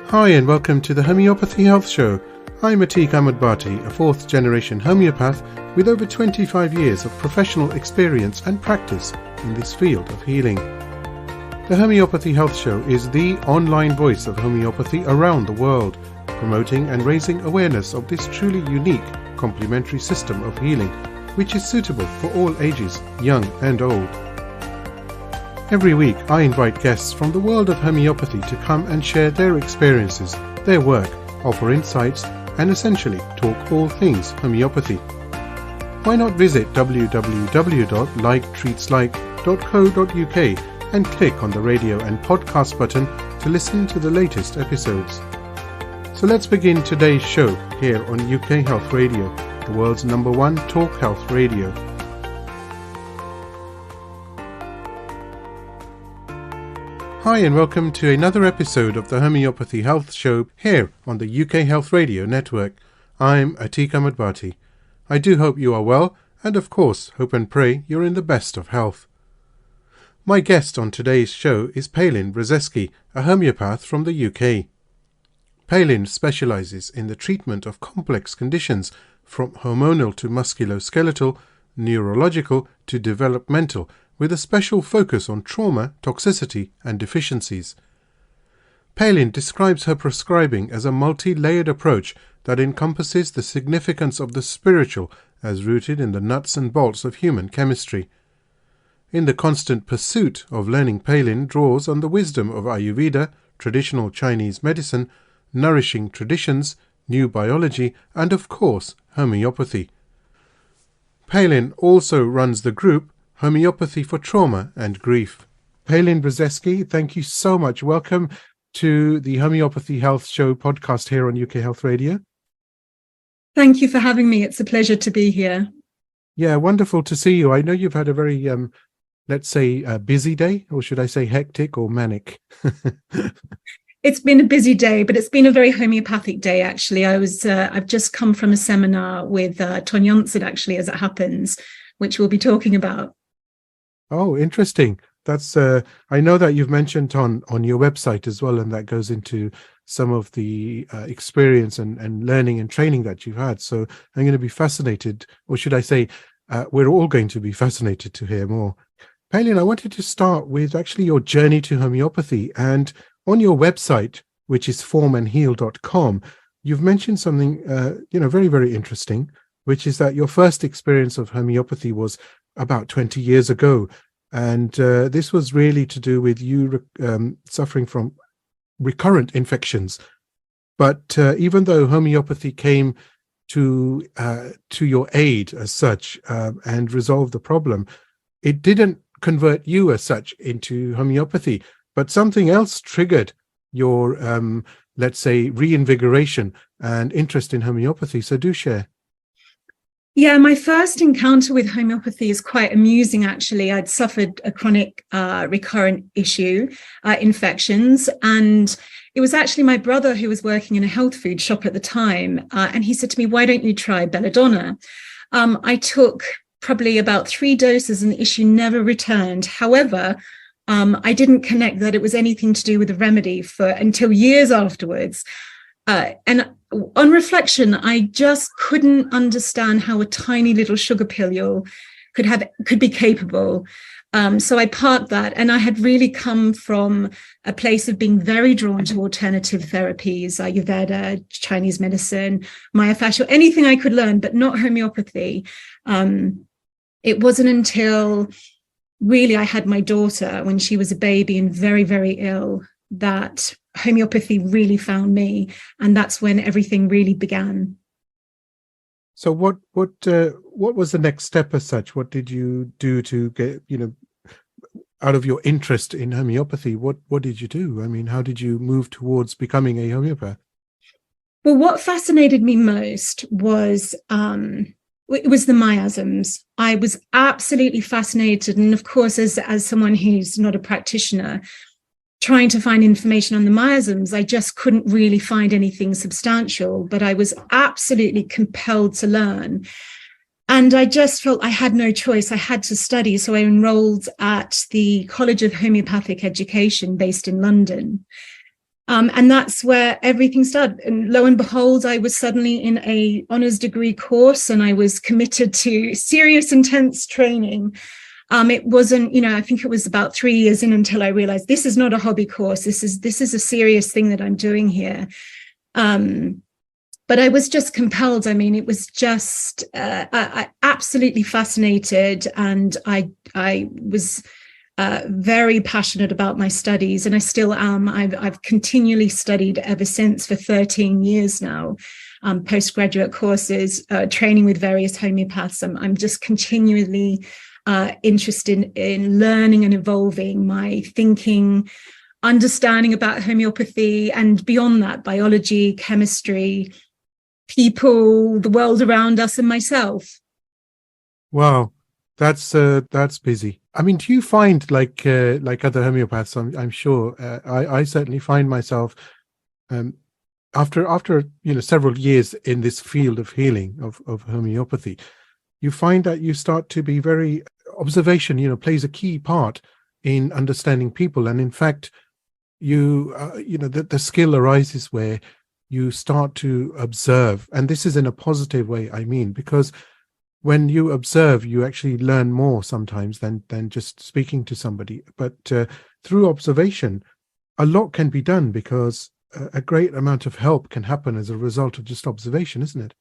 Hi and welcome to the Homeopathy Health Show. I'm Atik Ahmedbati, a fourth-generation homeopath with over 25 years of professional experience and practice in this field of healing. The Homeopathy Health Show is the online voice of homeopathy around the world, promoting and raising awareness of this truly unique complementary system of healing, which is suitable for all ages, young and old. Every week, I invite guests from the world of homeopathy to come and share their experiences, their work, offer insights, and essentially talk all things homeopathy. Why not visit www.liketreatslike.co.uk and click on the radio and podcast button to listen to the latest episodes. So let's begin today's show here on UK Health Radio, the world's #1 talk health radio. Hi and welcome to another episode of the Homeopathy Health Show here on the UK Health Radio Network. I'm Atik Ahmedbati. I do hope you are well and of course hope and pray you're in the best of health. My guest on today's show is Pailin Brzeski, a homeopath from the UK. Pailin specializes in the treatment of complex conditions from hormonal to musculoskeletal, neurological to developmental, with a special focus on trauma, toxicity and deficiencies. Pailin describes her prescribing as a multi-layered approach that encompasses the significance of the spiritual as rooted in the nuts and bolts of human chemistry. In the constant pursuit of learning, Pailin draws on the wisdom of Ayurveda, traditional Chinese medicine, nourishing traditions, new biology and of course homeopathy. Pailin also runs the group Homeopathy for Trauma and Grief. Pailin Brzeski, thank you so much. Welcome to the Homeopathy Health Show podcast here on UK Health Radio. Thank you for having me. It's a pleasure to be here. Yeah, wonderful to see you. I know you've had a very, let's say, busy day, or should I say hectic or manic? It's been a busy day, but it's been a very homeopathic day, actually. I've just come from a seminar with Ton Janssen, actually, as it happens, which we'll be talking about. Oh, interesting. That's I know that you've mentioned on your website as well, and that goes into some of the experience and learning and training that you've had. So I'm going to be fascinated, or should I say, we're all going to be fascinated to hear more. Pailin, I wanted to start with actually your journey to homeopathy. And on your website, which is formandheal.com, you've mentioned something, very, very interesting, which is that your first experience of homeopathy was about 20 years ago. And this was really to do with you suffering from recurrent infections. But even though homeopathy came to your aid as such and resolved the problem, it didn't convert you as such into homeopathy, but something else triggered your, let's say, reinvigoration and interest in homeopathy. So do share. Yeah, my first encounter with homeopathy is quite amusing, actually. I'd suffered a chronic recurrent infections, and it was actually my brother who was working in a health food shop at the time, and he said to me, "Why don't you try belladonna?" I took probably about 3 doses and the issue never returned. However, I didn't connect that it was anything to do with the remedy until years afterwards. And on reflection, I just couldn't understand how a tiny little sugar pilule could be capable. So I parked that, and I had really come from a place of being very drawn to alternative therapies, Ayurveda, Chinese medicine, myofascial, anything I could learn, but not homeopathy. It wasn't until really I had my daughter when she was a baby and very, very ill that homeopathy really found me, and that's when everything really began. So what was the next step as such? What did you do to get, out of your interest in homeopathy? What did you do? I mean, how did you move towards becoming a homeopath? Well, what fascinated me most was it was the miasms. I was absolutely fascinated, and of course, as someone who's not a practitioner, trying to find information on the miasms, I just couldn't really find anything substantial, but I was absolutely compelled to learn. And I just felt I had no choice. I had to study. So I enrolled at the College of Homeopathic Education based in London. And that's where everything started. And lo and behold, I was suddenly in a honors degree course, and I was committed to serious, intense training. It wasn't, I think it was about 3 years in until I realized this is not a hobby course. This is a serious thing that I'm doing here. But I was just compelled. I mean, it was just I absolutely fascinated, and I was very passionate about my studies, and I still am. I've continually studied ever since for 13 years now, postgraduate courses, training with various homeopaths. I'm just continually interested in learning and evolving my thinking, understanding about homeopathy, and beyond that, biology, chemistry, people, the world around us, and myself. Wow, that's busy. I mean, do you find like other homeopaths? I'm sure I certainly find myself after several years in this field of healing of homeopathy, you find that you start to be very observation. Plays a key part in understanding people, and in fact, the skill arises where you start to observe, and this is in a positive way. I mean, because when you observe, you actually learn more sometimes than just speaking to somebody. But through observation, a lot can be done, because a great amount of help can happen as a result of just observation, isn't it?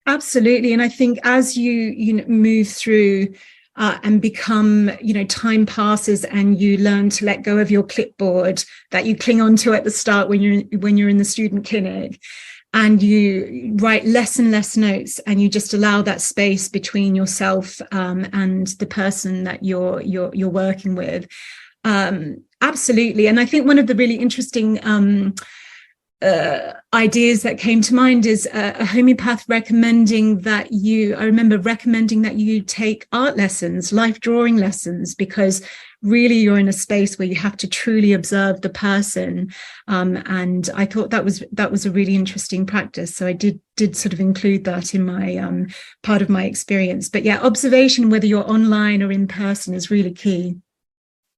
Absolutely. And I think as you move through and become, time passes, and you learn to let go of your clipboard that you cling on to at the start when you're in the student clinic, and you write less and less notes, and you just allow that space between yourself and the person that you're working with. Absolutely. And I think one of the really interesting ideas that came to mind is a homeopath recommending that you take art lessons, life drawing lessons, because really you're in a space where you have to truly observe the person. And I thought that was a really interesting practice. So I did sort of include that in my part of my experience. But yeah, observation, whether you're online or in person, is really key.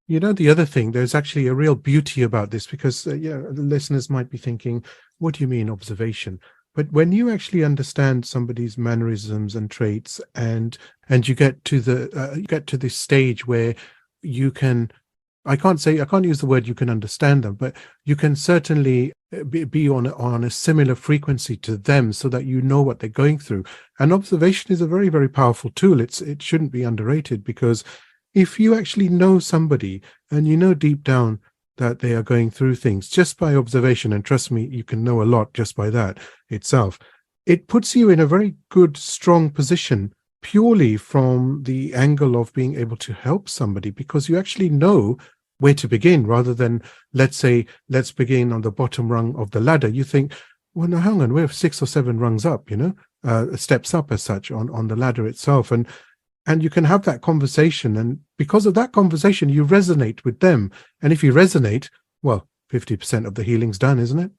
The other thing, there's actually a real beauty about this, because the listeners might be thinking, what do you mean observation? But when you actually understand somebody's mannerisms and traits, and you get to this stage where you can, I can't use the word you can understand them, but you can certainly be on a similar frequency to them, so that you know what they're going through. And observation is a very, very powerful tool. It shouldn't be underrated, because if you actually know somebody, and you know deep down that they are going through things just by observation, and trust me, you can know a lot just by that itself, it puts you in a very good, strong position, purely from the angle of being able to help somebody, because you actually know where to begin, rather than, let's begin on the bottom rung of the ladder. You think, well, no, hang on, we're 6 or 7 rungs up, steps up as such on the ladder itself. And you can have that conversation, and because of that conversation, you resonate with them. And if you resonate, well, 50% of the healing's done, isn't it?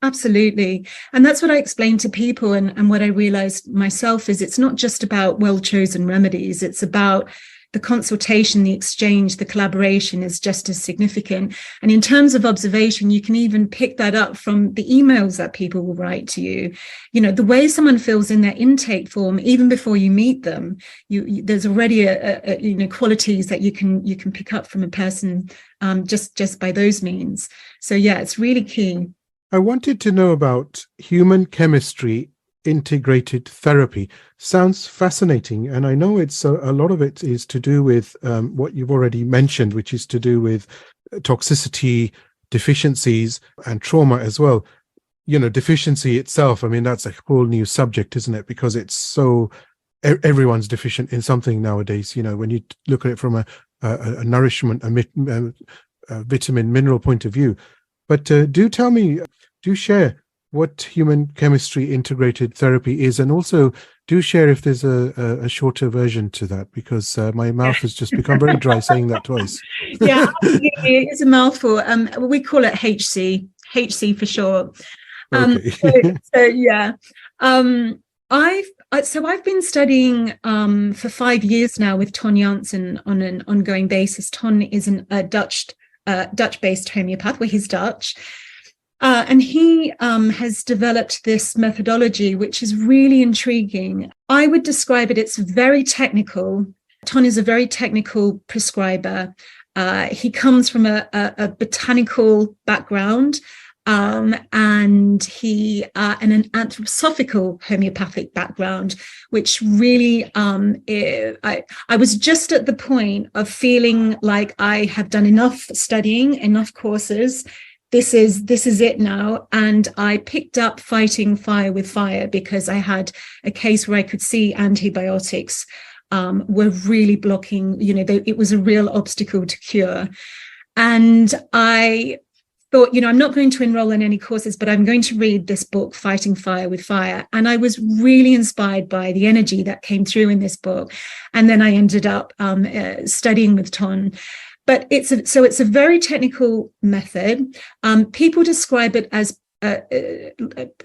Absolutely. And that's what I explain to people. And what I realized myself is it's not just about well-chosen remedies. It's about the consultation, the exchange, the collaboration is just as significant. And in terms of observation, you can even pick that up from the emails that people will write to you. The way someone fills in their intake form, even before you meet them, there's already qualities that you can pick up from a person just by those means. So yeah, it's really key. I wanted to know about human chemistry integrated therapy. Sounds fascinating, and I know it's a lot of it is to do with what you've already mentioned, which is to do with toxicity, deficiencies, and trauma as well. Deficiency itself, I mean, that's a whole new subject, isn't it? Because it's so, everyone's deficient in something nowadays. When you look at it from a nourishment, a vitamin, mineral point of view. But do share what human chemistry integrated therapy is, and also do share if there's a shorter version to that, because my mouth has just become very dry saying that twice. Yeah, absolutely. It's a mouthful. We call it HC for short. Okay. So yeah. I've been studying for 5 years now with Ton Janssen on an ongoing basis. Ton is a Dutch-based homeopath. Well, he's Dutch. And he has developed this methodology, which is really intriguing. I would describe it, it's very technical. Ton is a very technical prescriber. He comes from a botanical background, and he and an anthroposophical homeopathic background, which really I was just at the point of feeling like I have done enough studying, enough courses. This is it now. And I picked up Fighting Fire with Fire because I had a case where I could see antibiotics were really blocking, it was a real obstacle to cure. And I thought, I'm not going to enroll in any courses, but I'm going to read this book, Fighting Fire with Fire. And I was really inspired by the energy that came through in this book. And then I ended up studying with Ton. But it's a very technical method. People describe it as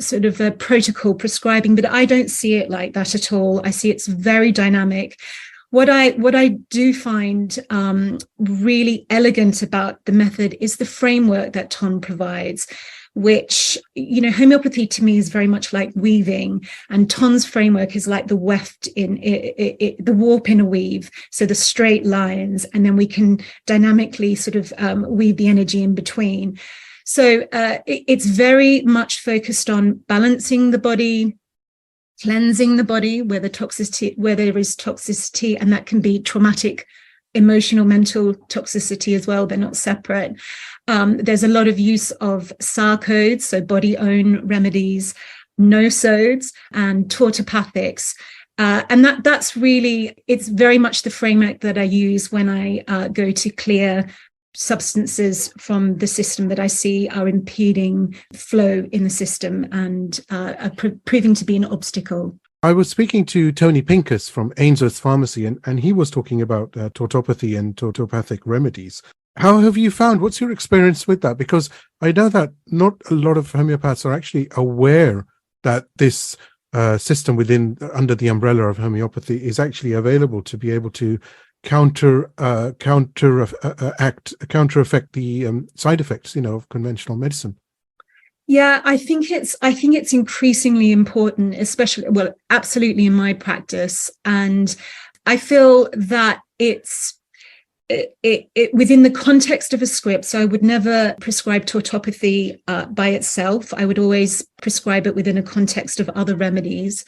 sort of a protocol prescribing, but I don't see it like that at all. I see it's very dynamic. What I do find really elegant about the method is the framework that Ton provides, which, homeopathy to me is very much like weaving, and Ton's framework is like the weft in the warp in a weave. So the straight lines, and then we can dynamically sort of weave the energy in between. So it's very much focused on balancing the body, cleansing the body where there is toxicity, and that can be traumatic, emotional, mental toxicity as well. They're not separate. There's a lot of use of SAR codes, so body-owned remedies, no-sodes, and tautopathics. And that's really, it's very much the framework that I use when I go to clear substances from the system that I see are impeding flow in the system and are proving to be an obstacle. I was speaking to Tony Pincus from Ainsworth Pharmacy, and he was talking about tautopathy and tautopathic remedies. How have you found, what's your experience with that? Because I know that not a lot of homeopaths are actually aware that this system under the umbrella of homeopathy is actually available to be able to countereffect the side effects, of conventional medicine. Yeah, I think it's increasingly important, absolutely in my practice. And I feel that it's within the context of a script. So I would never prescribe tautopathy by itself. I would always prescribe it within a context of other remedies.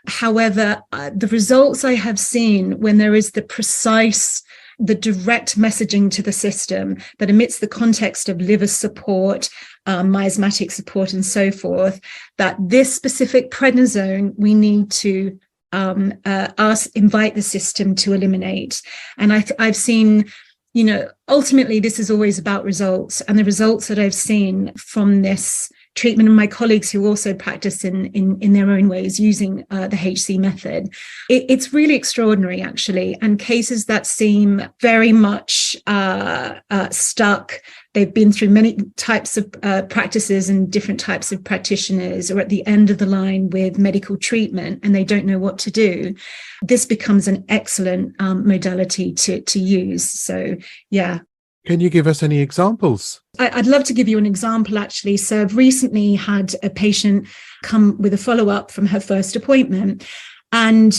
However, the results I have seen when there is the direct messaging to the system that amidst the context of liver support, miasmatic support, and so forth, that this specific prednisone we need to invite the system to eliminate. And I've seen, ultimately this is always about results, and the results that I've seen from this treatment, and my colleagues who also practice in their own ways using the HC method, it's really extraordinary, actually. And cases that seem very much stuck, they've been through many types of practices and different types of practitioners, or at the end of the line with medical treatment, and they don't know what to do. This becomes an excellent modality to use. So, yeah. Can you give us any examples? I'd love to give you an example, actually. So I've recently had a patient come with a follow-up from her first appointment. And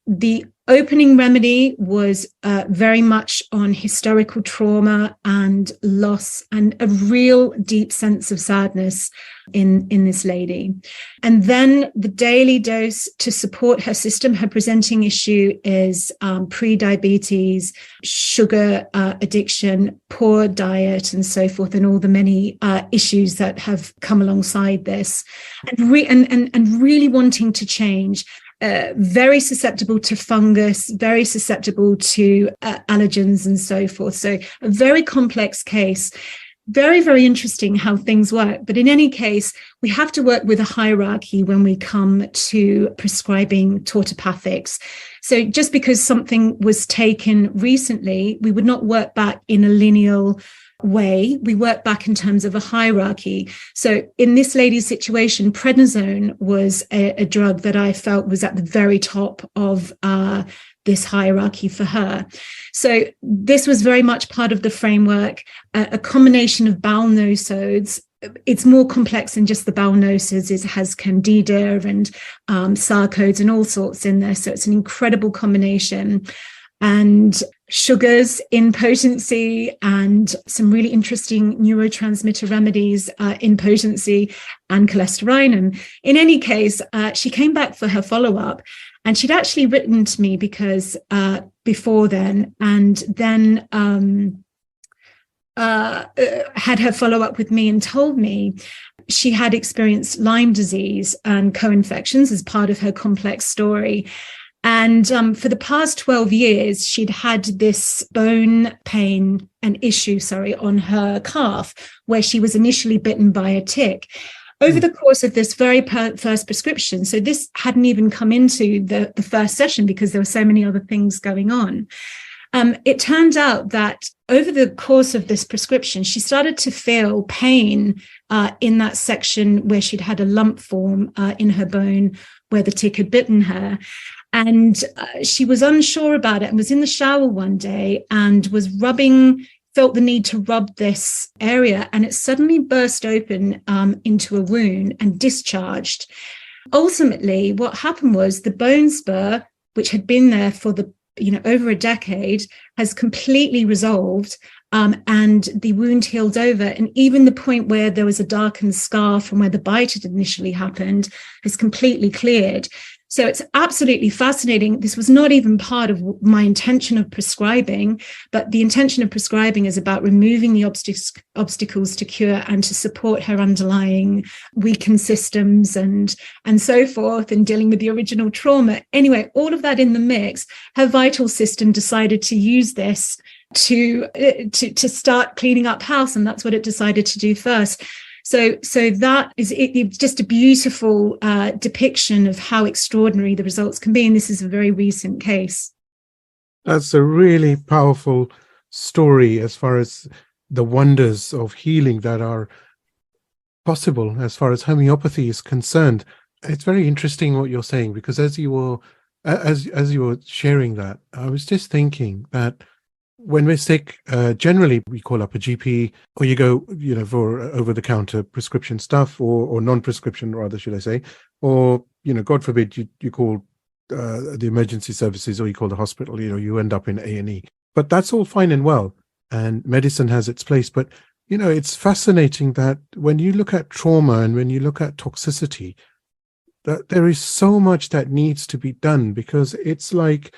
the opening remedy was very much on historical trauma and loss, and a real deep sense of sadness in this lady. And then the daily dose to support her system, her presenting issue is pre-diabetes, sugar addiction, poor diet, and so forth, and all the many issues that have come alongside this, and really wanting to change. Very susceptible to fungus, very susceptible to allergens and so forth. So a very complex case. Very, very interesting how things work. But in any case, we have to work with a hierarchy when we come to prescribing tautopathics. So just because something was taken recently, we would not work back in a lineal way. We work back in terms of a hierarchy. So in this lady's situation, prednisone was a drug that I felt was at the very top of this hierarchy for her. So this was very much part of the framework, a combination of bowel no-sodes, it's more complex than just the bowel noces. It has candida and sarcodes and all sorts in there. So it's an incredible combination. And sugars in potency and some really interesting neurotransmitter remedies in potency and cholesterol. And in any case, she came back for her follow-up, and she'd actually written to me because before then, and then had her follow-up with me and told me she had experienced Lyme disease and co-infections as part of her complex story. And for the past 12 years, she'd had this bone pain and issue, on her calf, where she was initially bitten by a tick. Over the course of this very first prescription, so this hadn't even come into the first session because there were so many other things going on. It turned out that over the course of this prescription, she started to feel pain in that section where she'd had a lump form in her bone where the tick had bitten her. And she was unsure about it and was in the shower one day and was felt the need to rub this area, and it suddenly burst open into a wound and discharged. Ultimately, what happened was the bone spur, which had been there for over a decade, has completely resolved, and the wound healed over. And even the point where there was a darkened scar from where the bite had initially happened has completely cleared. So it's absolutely fascinating. This was not even part of my intention of prescribing, but the intention of prescribing is about removing the obstacles to cure and to support her underlying weakened systems and so forth, and dealing with the original trauma. Anyway, all of that in the mix, her vital system decided to use this to start cleaning up house, and that's what it decided to do first. So that is it's just a beautiful depiction of how extraordinary the results can be. And this is a very recent case. That's a really powerful story as far as the wonders of healing that are possible as far as homeopathy is concerned. It's very interesting what you're saying, because as you were sharing that, I was just thinking that when we're sick, generally we call up a GP, or you go, for over-the-counter prescription stuff, or non-prescription, rather, should I say, or God forbid, you call the emergency services, or you call the hospital. You end up in A&E. But that's all fine and well, and medicine has its place. But it's fascinating that when you look at trauma and when you look at toxicity, that there is so much that needs to be done, because it's like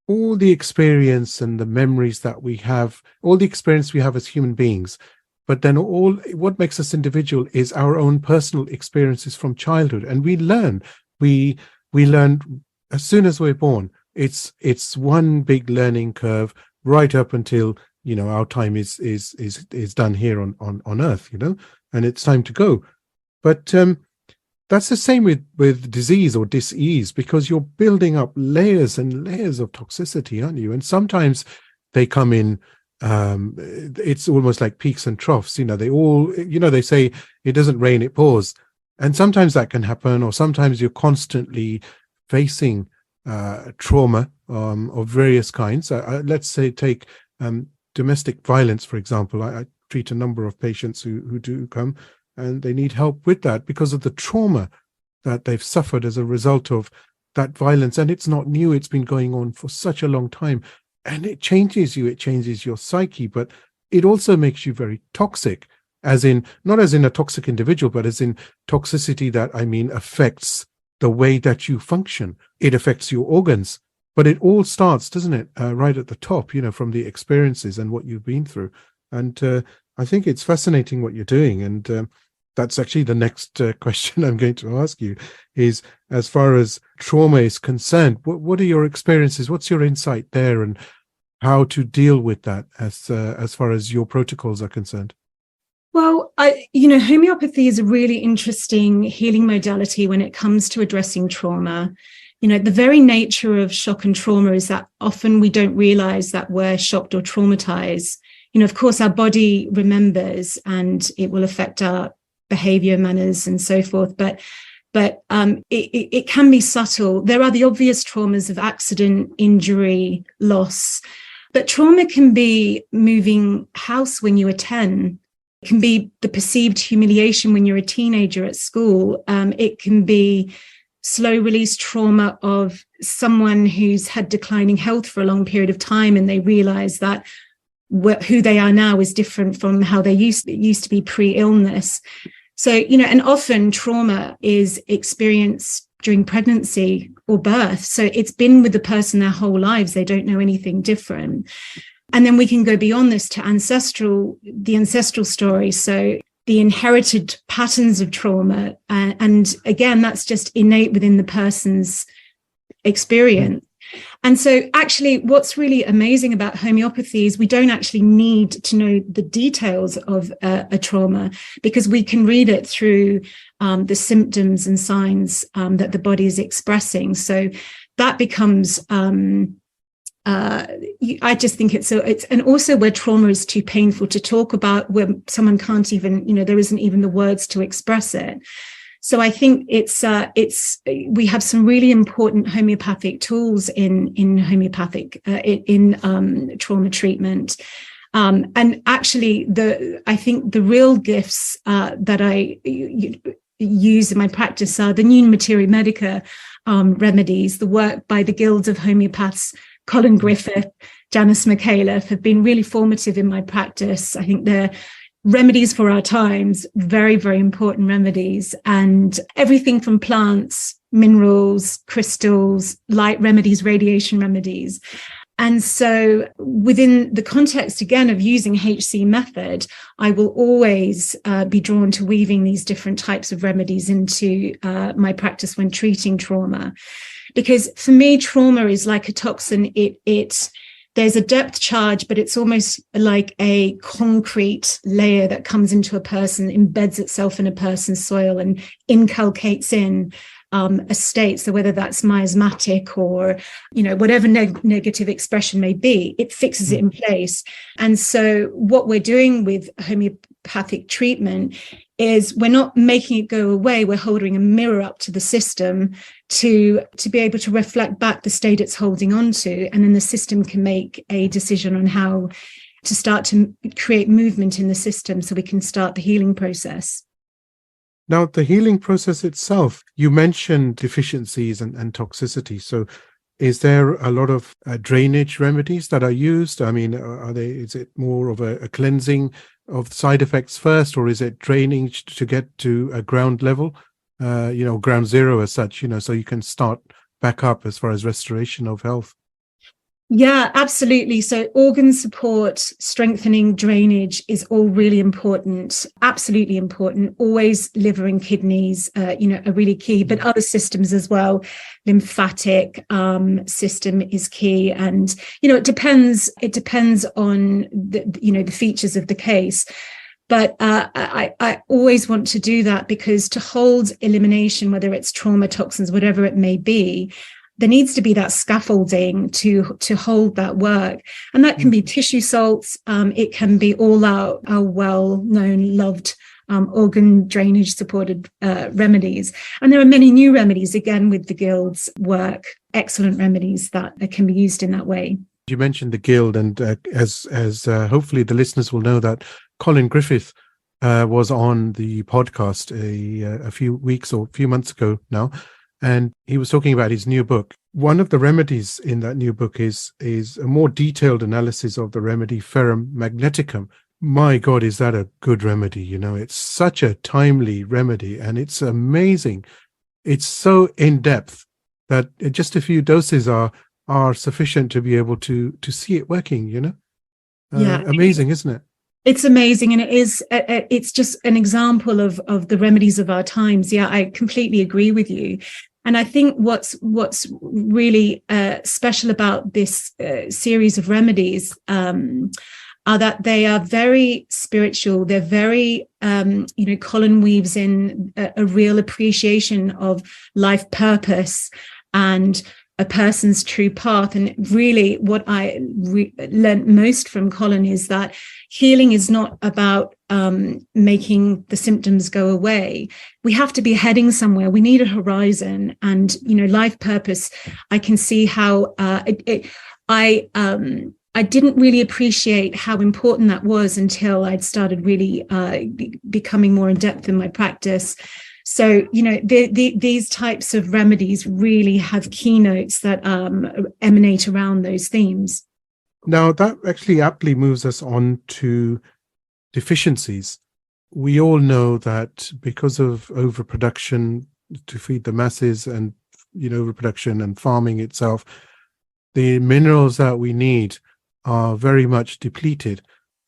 all the experience and the memories that we have, all the experience we have as human beings, but then what makes us individual is our own personal experiences from childhood. And we learn as soon as we're born. It's one big learning curve right up until our time is done here on Earth, and it's time to go. But that's the same with disease or dis-ease, because you're building up layers and layers of toxicity, aren't you? And sometimes they come in, it's almost like peaks and troughs. They say it doesn't rain, it pours. And sometimes that can happen, or sometimes you're constantly facing trauma of various kinds. Let's say take domestic violence, for example. I treat a number of patients who do come, and they need help with that because of the trauma that they've suffered as a result of that violence. And it's not new. It's been going on for such a long time. And it changes you. It changes your psyche. But it also makes you very toxic, not as in a toxic individual, but as in toxicity that, affects the way that you function. It affects your organs. But it all starts, doesn't it, right at the top, from the experiences and what you've been through. And I think it's fascinating what you're doing. And that's actually the next question I'm going to ask you, is as far as trauma is concerned, what are your experiences? What's your insight there, and how to deal with that as far as your protocols are concerned? Well, homeopathy is a really interesting healing modality when it comes to addressing trauma. The very nature of shock and trauma is that often we don't realize that we're shocked or traumatized. Of course, our body remembers and it will affect our behavior, manners, and so forth. But it can be subtle. There are the obvious traumas of accident, injury, loss. But trauma can be moving house when you were 10. can be the perceived humiliation when you're a teenager at school. It can be slow release trauma of someone who's had declining health for a long period of time, and they realize that who they are now is different from how they used to be pre-illness. So, and often trauma is experienced during pregnancy or birth. So it's been with the person their whole lives. They don't know anything different. And then we can go beyond this to the ancestral story. So the inherited patterns of trauma. And again, that's just innate within the person's experience. And so actually what's really amazing about homeopathy is we don't actually need to know the details of a trauma, because we can read it through the symptoms and signs that the body is expressing. So that becomes I just think it's and also where trauma is too painful to talk about, where someone can't even, there isn't even the words to express it. So I think we have some really important homeopathic tools in homeopathic in trauma treatment. And actually I think the real gifts that I use in my practice are the new materia medica remedies. The work by the Guilds of Homeopaths, Colin Griffith, Janice McAuliffe, have been really formative in my practice. I think they're remedies for our times, very, very important remedies, and everything from plants, minerals, crystals, light remedies, radiation remedies. And so within the context, again, of using HC method, I will always be drawn to weaving these different types of remedies into my practice when treating trauma. Because for me, trauma is like a toxin. There's a depth charge, but it's almost like a concrete layer that comes into a person, embeds itself in a person's soil and inculcates in a state. So whether that's miasmatic or, whatever negative expression may be, it fixes it in place. And so what we're doing with homeopathic treatment is we're not making it go away. We're holding a mirror up to the system to be able to reflect back the state it's holding on to. And then the system can make a decision on how to start to create movement in the system so we can start the healing process. Now, the healing process itself, you mentioned deficiencies and toxicity. So is there a lot of drainage remedies that are used? I mean, is it more of a cleansing of side effects first, or is it drainage to get to a ground level, ground zero as such, so you can start back up as far as restoration of health? Yeah, absolutely. So organ support, strengthening, drainage is all really important, absolutely important. Always liver and kidneys, are really key, but other systems as well. Lymphatic system is key. And, it depends on the features of the case. But I always want to do that, because to hold elimination, whether it's trauma, toxins, whatever it may be, there needs to be that scaffolding to hold that work. And that can be tissue salts. It can be all our well-known, loved organ drainage supported remedies. And there are many new remedies, again, with the Guild's work, excellent remedies that can be used in that way. You mentioned the Guild, and as hopefully the listeners will know, that Colin Griffith was on the podcast a few months ago now. And he was talking about his new book. One of the remedies in that new book is a more detailed analysis of the remedy Ferrum Magneticum. My God, is that a good remedy? It's such a timely remedy, and it's amazing. It's so in depth that just a few doses are sufficient to be able to see it working. Yeah, amazing, isn't it? It's amazing, and it's just an example of the remedies of our times. Yeah, I completely agree with you. And I think what's really special about this series of remedies are that they are very spiritual. They're very, Colin weaves in a real appreciation of life purpose and a person's true path. And really what I learned most from Colin is that healing is not about making the symptoms go away. We have to be heading somewhere. We need a horizon, and life purpose. I can see how I I didn't really appreciate how important that was until I'd started really becoming more in depth in my practice. So, these types of remedies really have keynotes that emanate around those themes. Now, that actually aptly moves us on to deficiencies. We all know that because of overproduction to feed the masses and, overproduction and farming itself, the minerals that we need are very much depleted.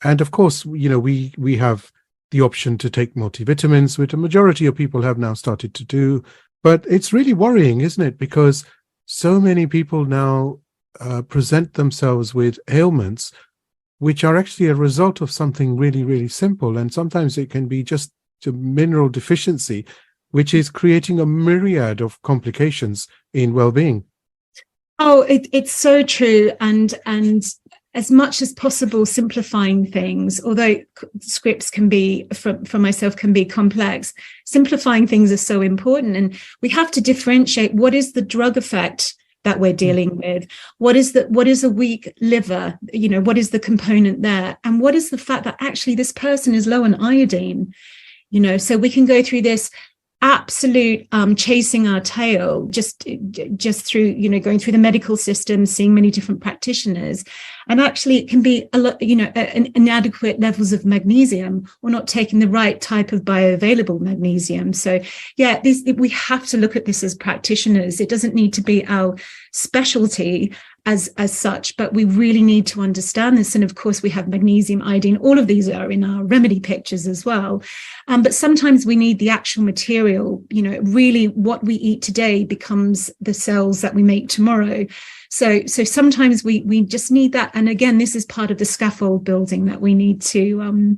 And of course, we have the option to take multivitamins, which a majority of people have now started to do. But it's really worrying, isn't it? Because so many people now present themselves with ailments which are actually a result of something really, really simple. And sometimes it can be just a mineral deficiency, which is creating a myriad of complications in well-being. Oh, it's so true. And as much as possible, simplifying things, although scripts can be, for myself, can be complex, simplifying things is so important. And we have to differentiate what is the drug effect that we're dealing with, what is a weak liver, what is the component there, and what is the fact that actually this person is low on iodine, so we can go through this absolute chasing our tail just through going through the medical system, seeing many different practitioners, and actually it can be a lot inadequate levels of magnesium or not taking the right type of bioavailable magnesium. So we have to look at this as practitioners. It doesn't need to be our specialty as such, but we really need to understand this. And of course we have magnesium, iodine, all of these are in our remedy pictures as well. But sometimes we need the actual material, really what we eat today becomes the cells that we make tomorrow. So sometimes we just need that. And again, this is part of the scaffold building that we need to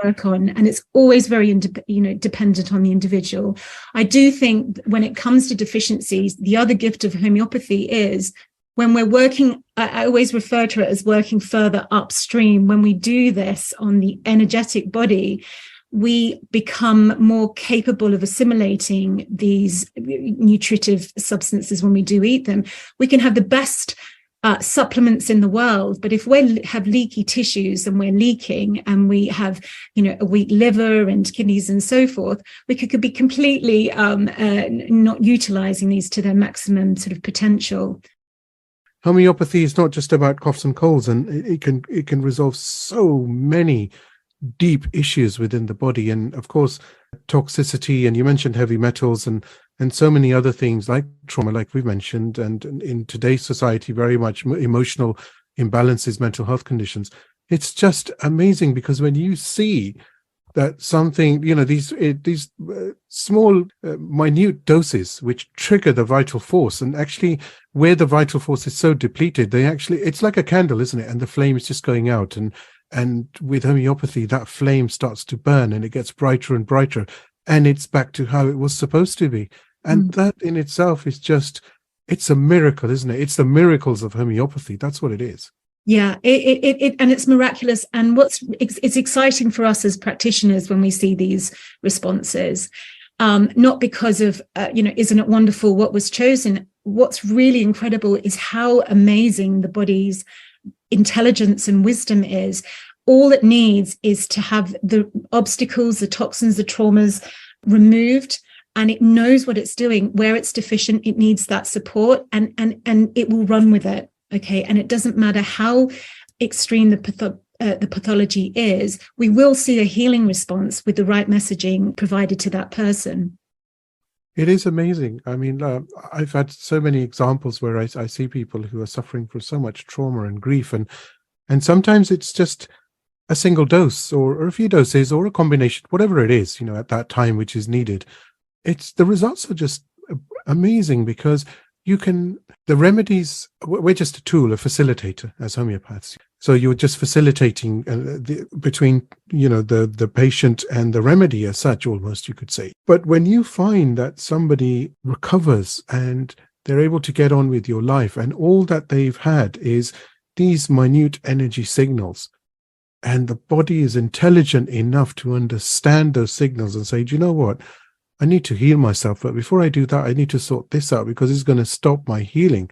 work on. And it's always very, dependent on the individual. I do think when it comes to deficiencies, the other gift of homeopathy is when we're working, I always refer to it as working further upstream. When we do this on the energetic body, we become more capable of assimilating these nutritive substances when we do eat them. We can have the best supplements in the world, but if we have leaky tissues and we're leaking and we have, a weak liver and kidneys and so forth, we could be completely not utilizing these to their maximum sort of potential. Homeopathy is not just about coughs and colds, and it can resolve so many deep issues within the body. And of course, toxicity, and you mentioned heavy metals and so many other things like trauma, like we've mentioned, and in today's society, very much emotional imbalances, mental health conditions. It's just amazing because when you see that something, these small, minute doses which trigger the vital force, and actually where the vital force is so depleted, it's like a candle, isn't it? And the flame is just going out. And with homeopathy, that flame starts to burn and it gets brighter and brighter, and it's back to how it was supposed to be. And that in itself is it's a miracle, isn't it? It's the miracles of homeopathy. That's what it is. Yeah, and it's miraculous. And it's exciting for us as practitioners when we see these responses, not because of, isn't it wonderful what was chosen? What's really incredible is how amazing the body's intelligence and wisdom is. All it needs is to have the obstacles, the toxins, the traumas removed, and it knows what it's doing. Where it's deficient, it needs that support, and it will run with it. Okay, and it doesn't matter how extreme the pathology is, we will see a healing response with the right messaging provided to that person. It is amazing. I mean, I've had so many examples where I see people who are suffering from so much trauma and grief, and sometimes it's just a single dose or a few doses or a combination, whatever it is, at that time which is needed. The results are just amazing because the remedies, we're just a tool, a facilitator as homeopaths. So you're just facilitating between, the patient and the remedy as such, almost, you could say. But when you find that somebody recovers and they're able to get on with your life, and all that they've had is these minute energy signals, and the body is intelligent enough to understand those signals and say, do you know what? I need to heal myself, but before I do that, I need to sort this out because it's going to stop my healing.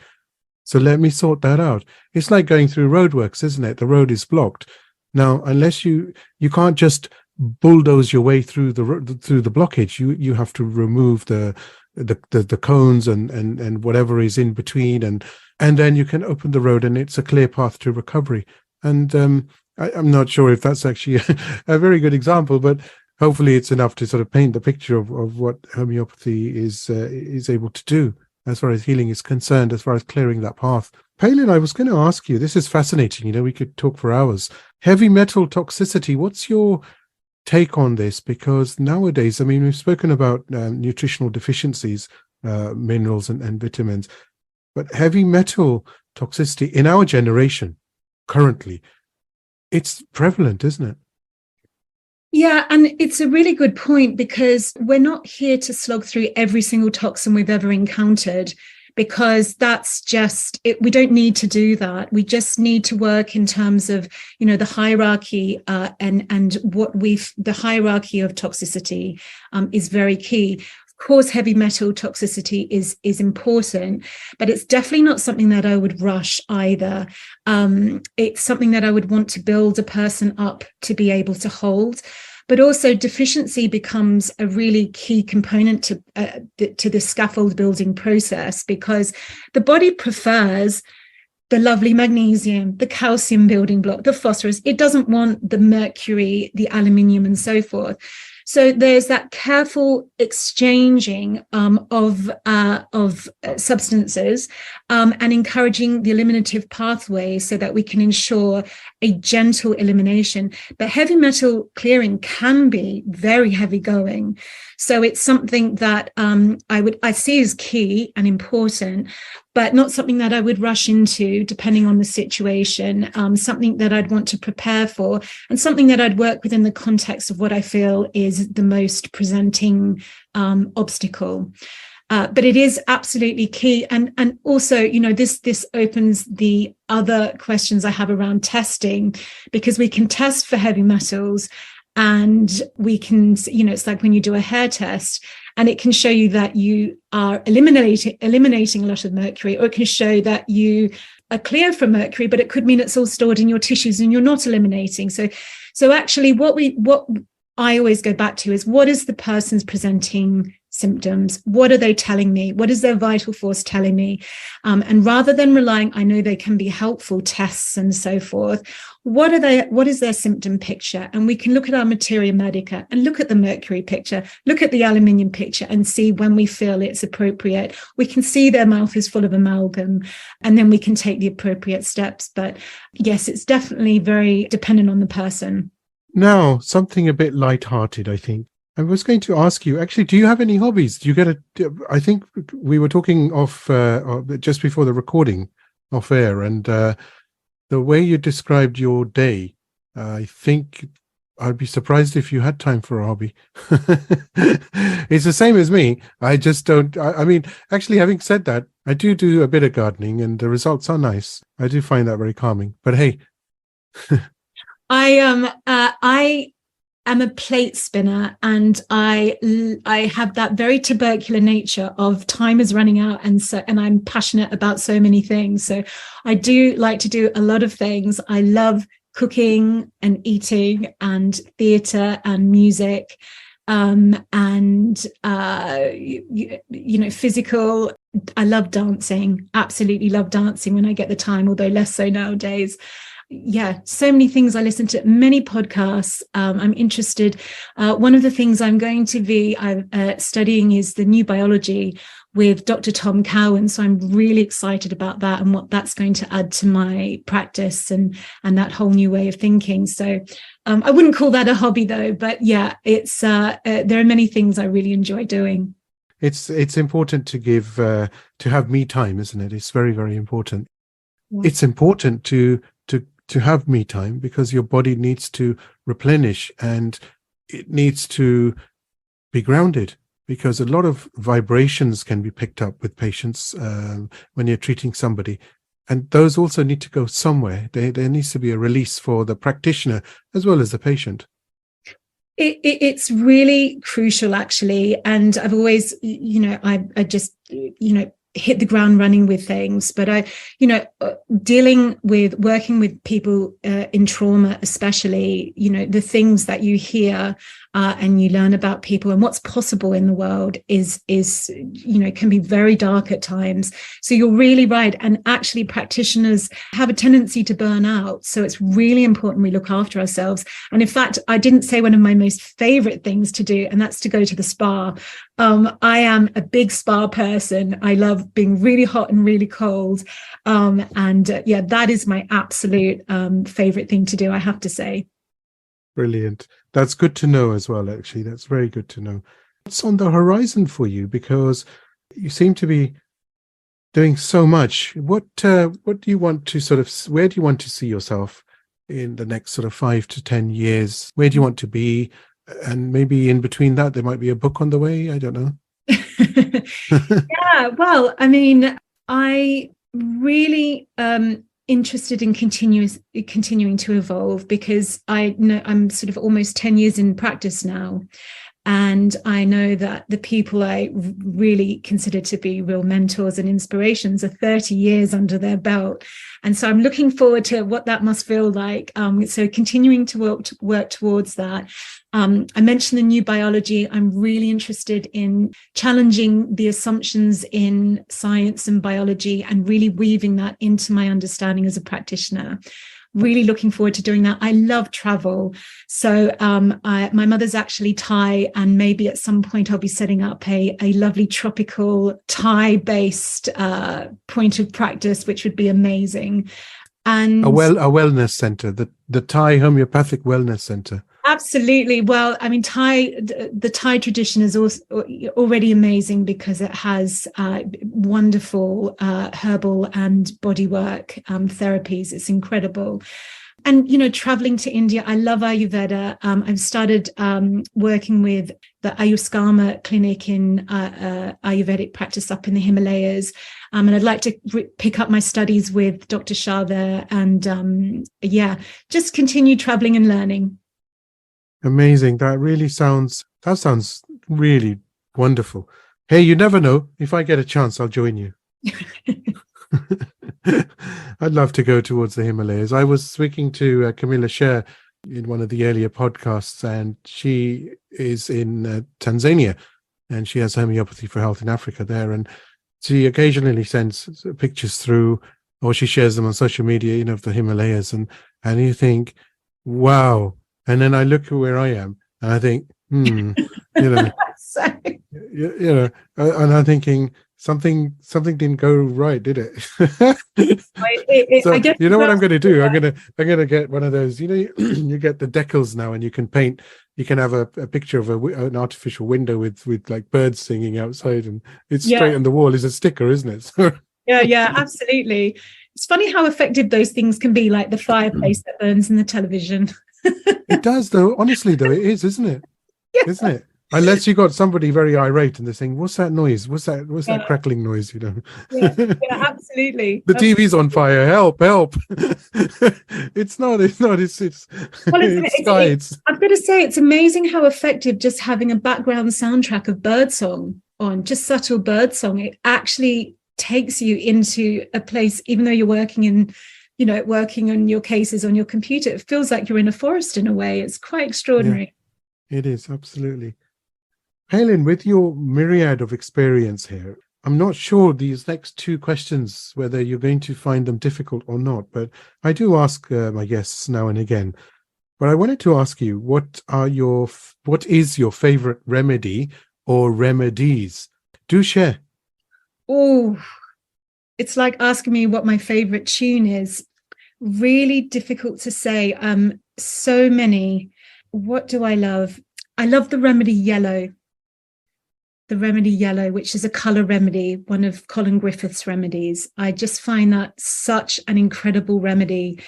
So let me sort that out. It's like going through roadworks, isn't it? The road is blocked. Now, unless you can't just bulldoze your way through the blockage, you have to remove the cones and whatever is in between, and then you can open the road, and it's a clear path to recovery. And I'm not sure if that's actually a very good example, but hopefully it's enough to sort of paint the picture of what homeopathy is able to do as far as healing is concerned, as far as clearing that path. Pailin, I was going to ask you, this is fascinating, we could talk for hours. Heavy metal toxicity, what's your take on this? Because nowadays, we've spoken about nutritional deficiencies, minerals and vitamins, but heavy metal toxicity in our generation, currently, it's prevalent, isn't it? Yeah, and it's a really good point, because we're not here to slog through every single toxin we've ever encountered, because that's just it. We don't need to do that. We just need to work in terms of, the hierarchy and what the hierarchy of toxicity is very key. Of course, heavy metal toxicity is important, but it's definitely not something that I would rush either. It's something that I would want to build a person up to be able to hold. But also, deficiency becomes a really key component to the scaffold building process, because the body prefers the lovely magnesium, the calcium building block, the phosphorus. It doesn't want the mercury, the aluminium, and so forth. So there's that careful exchanging of substances and encouraging the eliminative pathway so that we can ensure a gentle elimination. But heavy metal clearing can be very heavy going. So it's something that I see as key and important, but not something that I would rush into depending on the situation, something that I'd want to prepare for, and something that I'd work within the context of what I feel is the most presenting obstacle. But it is absolutely key. And also, this opens the other questions I have around testing, because we can test for heavy metals, and we can, it's like when you do a hair test, and it can show you that you are eliminating a lot of mercury, or it can show that you are clear from mercury, but it could mean it's all stored in your tissues and you're not eliminating. So actually what I always go back to is, what is the person's presenting symptoms? What are they telling me? What is their vital force telling me? And rather than relying, I know they can be helpful tests and so forth, what is their symptom picture? And we can look at our materia medica and look at the mercury picture, look at the aluminium picture, and see when we feel it's appropriate. We can see their mouth is full of amalgam, and then we can take the appropriate steps. But yes, it's definitely very dependent on the person. Now, something a bit lighthearted, I think. I was going to ask you, actually, do you have any hobbies? Do you I think we were talking off just before the recording, off air, and the way you described your day, I think I'd be surprised if you had time for a hobby. It's the same as me. I just don't. Actually, having said that, I do a bit of gardening, and the results are nice. I do find that very calming. But hey. I am a plate spinner, and I have that very tubercular nature of time is running out, and I'm passionate about so many things. So I do like to do a lot of things. I love cooking and eating and theatre and music, and physical. I love dancing. Absolutely love dancing when I get the time, although less so nowadays. Yeah, so many things. I listen to many podcasts. I'm interested. One of the things I'm going to be studying is the new biology with Dr. Tom Cowan. So I'm really excited about that and what that's going to add to my practice and that whole new way of thinking. So I wouldn't call that a hobby though, but yeah, it's there are many things I really enjoy doing. It's important to have me time, isn't it? It's very, very important. Yeah. It's important to have me time, because your body needs to replenish and it needs to be grounded, because a lot of vibrations can be picked up with patients when you're treating somebody, and those also need to go somewhere. There needs to be a release for the practitioner as well as the patient. It's really crucial, actually. And I've always, I just, hit the ground running with things. But working with people in trauma, especially, the things that you hear and you learn about people and what's possible in the world is can be very dark at times. So you're really right. And actually practitioners have a tendency to burn out. So it's really important we look after ourselves. And in fact, I didn't say one of my most favorite things to do, and that's to go to the spa. I am a big spa person. I love being really hot and really cold. That is my absolute favorite thing to do, I have to say. Brilliant. That's good to know as well, actually. That's very good to know. What's on the horizon for you? Because you seem to be doing so much. What do you want to where do you want to see yourself in the next sort of 5 to 10 years? Where do you want to be? And maybe in between that, there might be a book on the way. I don't know. Yeah, well, I mean, I really interested in continuing to evolve, because I know I'm sort of almost 10 years in practice now. And I know that the people I really consider to be real mentors and inspirations are 30 years under their belt. And so I'm looking forward to what that must feel like. So continuing to work towards that. I mentioned the new biology. I'm really interested in challenging the assumptions in science and biology and really weaving that into my understanding as a practitioner. Really looking forward to doing that. I love travel. So my mother's actually Thai, and maybe at some point I'll be setting up a lovely tropical Thai-based point of practice, which would be amazing. And a wellness center, the Thai Homeopathic Wellness Center. Absolutely. Well, I mean, the Thai tradition is also already amazing because it has wonderful herbal and bodywork therapies. It's incredible. And, traveling to India, I love Ayurveda. I've started working with the Ayurskama clinic in Ayurvedic practice up in the Himalayas. And I'd like to pick up my studies with Dr. Shah there and, just continue traveling and learning. Amazing. That sounds really wonderful. Hey, you never know. If I get a chance, I'll join you. I'd love to go towards the Himalayas. I was speaking to Camilla Sher in one of the earlier podcasts, and she is in Tanzania, and she has Homeopathy for Health in Africa there. And she occasionally sends pictures through, or she shares them on social media, of the Himalayas. And you think, wow. And then I look at where I am and I think, and I'm thinking something didn't go right, did it? So you know what I'm going to do? I'm going to get one of those, you get the decals now, and you can paint, you can have a picture of an artificial window with like birds singing outside, and it's straight on the wall. Is a sticker, isn't it? Yeah, absolutely. It's funny how effective those things can be, like the fireplace that burns in the television. It does, though. Honestly, though, it is, isn't it? Yeah. Isn't it? Unless you got somebody very irate and they're saying, "What's that noise? What's that crackling noise?" Yeah, absolutely. The TV's on fire. Help! It's not. It's I've got to say, it's amazing how effective just having a background soundtrack of birdsong on, just subtle birdsong. It actually takes you into a place, even though you're working on your cases on your computer. It feels like you're in a forest in a way. It's quite extraordinary. Yeah, it is, absolutely. Pailin, with your myriad of experience here, I'm not sure these next two questions, whether you're going to find them difficult or not, but I do ask my guests now and again. But I wanted to ask you, what is your favorite remedy or remedies? Do share. Oh, it's like asking me what my favorite tune is. Really difficult to say. So many. What do I love? I love the remedy yellow. The remedy yellow, which is a color remedy, one of Colin Griffith's remedies. I just find that such an incredible remedy.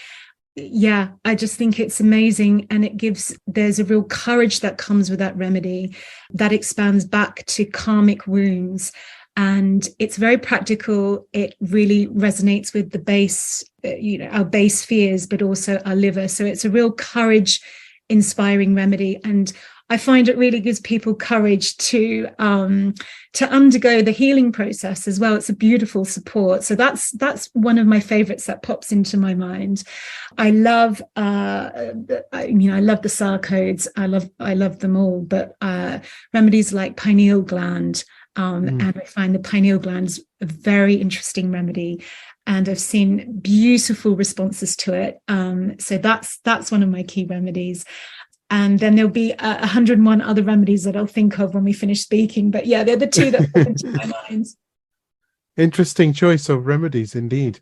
Yeah, I just think it's amazing. And there's a real courage that comes with that remedy that expands back to karmic wounds. And it's very practical. It really resonates with the base, our base fears, but also our liver. So it's a real courage inspiring remedy. And I find it really gives people courage to undergo the healing process as well. It's a beautiful support. So that's one of my favorites that pops into my mind. I love I love the SAR codes. I love them all, but remedies like pineal gland, and I find the pineal gland's a very interesting remedy, and I've seen beautiful responses to it. So that's one of my key remedies. And then there'll be 101 other remedies that I'll think of when we finish speaking. But yeah, they're the two that pop into my mind. Interesting choice of remedies, indeed.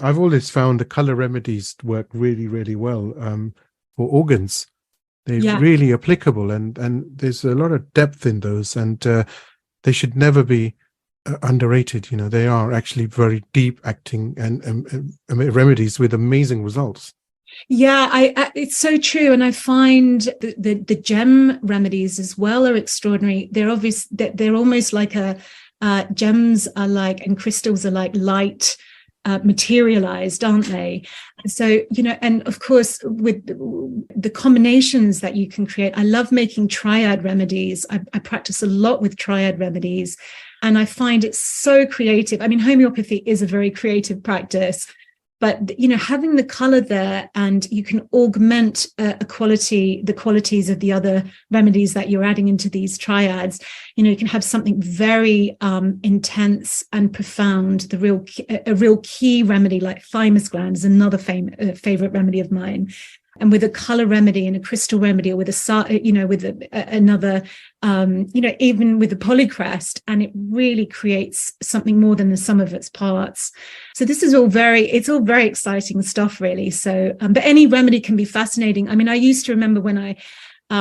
I've always found the color remedies work really, really well for organs. They're really applicable, and there's a lot of depth in those, and they should never be underrated. They are actually very deep acting and remedies with amazing results. Yeah, it's so true. And I find the gem remedies as well are extraordinary. They're obvious that they're almost like gems are like, and crystals are like light materialized, aren't they? So, and of course, with the combinations that you can create, I love making triad remedies. I practice a lot with triad remedies, and I find it so creative. I mean, homeopathy is a very creative practice. But, having the color there, and you can augment the qualities of the other remedies that you're adding into these triads. You can have something very intense and profound. A real key remedy like thymus gland is another favorite remedy of mine. And with a color remedy and a crystal remedy, or with another, even with a polycrest, and it really creates something more than the sum of its parts. So this is all very exciting stuff, really. So, but any remedy can be fascinating. I mean, I used to remember when I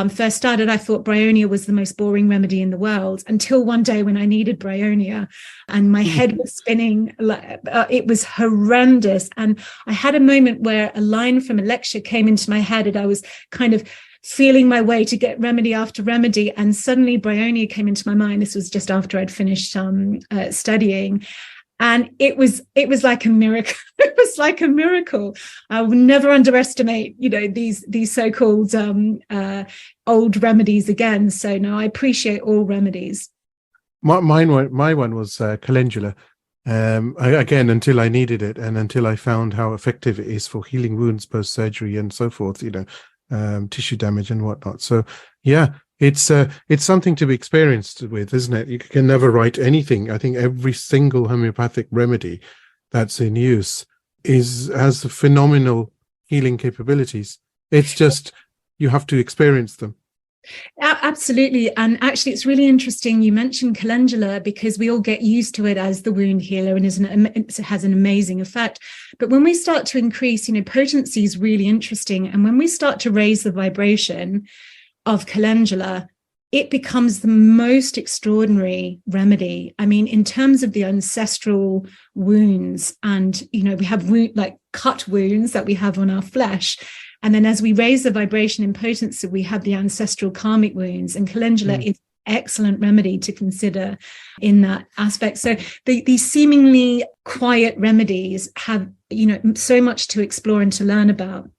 first started, I thought bryonia was the most boring remedy in the world, until one day when I needed bryonia and my head was spinning. It was horrendous. And I had a moment where a line from a lecture came into my head, and I was kind of feeling my way to get remedy after remedy. And suddenly bryonia came into my mind. This was just after I'd finished studying. And it was like a miracle. It was like a miracle. I would never underestimate, these so-called old remedies again. So no, I appreciate all remedies. My one was calendula. Again, until I needed it, and until I found how effective it is for healing wounds post-surgery and so forth, tissue damage and whatnot. So yeah. It's something to be experienced with, isn't it? You can never write anything. I think every single homeopathic remedy that's in use has phenomenal healing capabilities. It's just you have to experience them. Absolutely. And actually, it's really interesting you mentioned calendula, because we all get used to it as the wound healer, and it has an amazing effect. But when we start to increase, potency is really interesting. And when we start to raise the vibration of calendula, it becomes the most extraordinary remedy. I mean, in terms of the ancestral wounds, and we have like cut wounds that we have on our flesh, and then as we raise the vibration in potency, we have the ancestral karmic wounds, and calendula is an excellent remedy to consider in that aspect. So these seemingly quiet remedies have so much to explore and to learn about.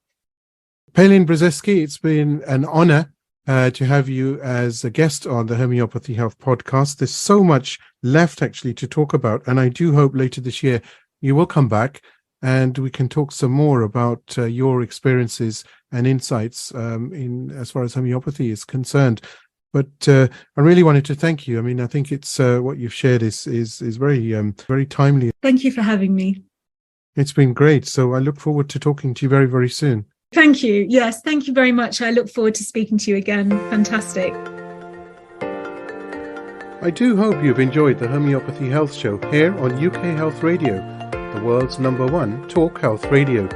Pailin Brzeski, it's been an honor to have you as a guest on the Homeopathy Health podcast. There's so much left actually to talk about, and I do hope later this year you will come back and we can talk some more about your experiences and insights in as far as homeopathy is concerned. But I really wanted to thank you. I mean, I think it's what you've shared is very very timely. Thank you for having me. It's been great. So I look forward to talking to you very, very soon. Thank you. Yes, thank you very much. I look forward to speaking to you again. Fantastic. I do hope you've enjoyed the Homeopathy Health Show here on UK Health Radio, the world's #1 talk health radio.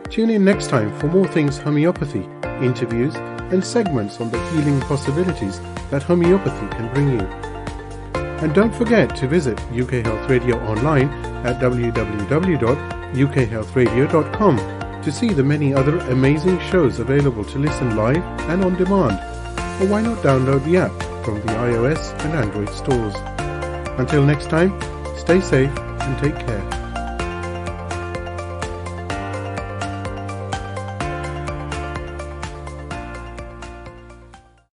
Tune in next time for more things homeopathy, interviews and segments on the healing possibilities that homeopathy can bring you. And don't forget to visit UK Health Radio online at www.ukhealthradio.com to see the many other amazing shows available to listen live and on demand. Or why not download the app from the iOS and Android stores. Until next time, stay safe and take care.